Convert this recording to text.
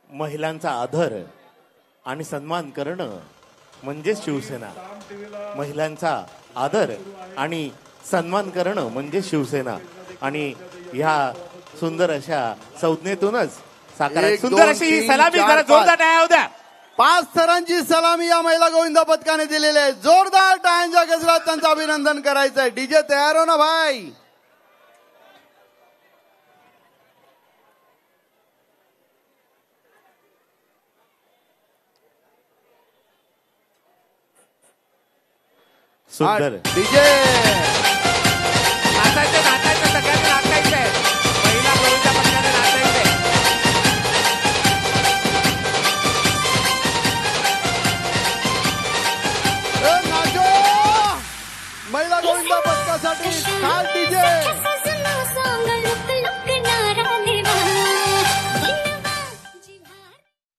महिलांचा आदर आणि सन्मान करणं म्हणजे शिवसेना. महिलांचा आदर आणि सन्मान करणं म्हणजे शिवसेना. आणि ह्या सुंदर अशा संज्ञेतूनच साकार सुंदर अशी ही सलामी जरा जोरदार टाळ्या होऊ द्या. 5 थरांची सलामी या महिला गोविंदा पथकाने दिलेली आहे. जोरदार टाळ्यांच्या गजरात त्यांचं अभिनंदन करायचंय. डीजे तयार हो ना भाई. सुंदर डीजे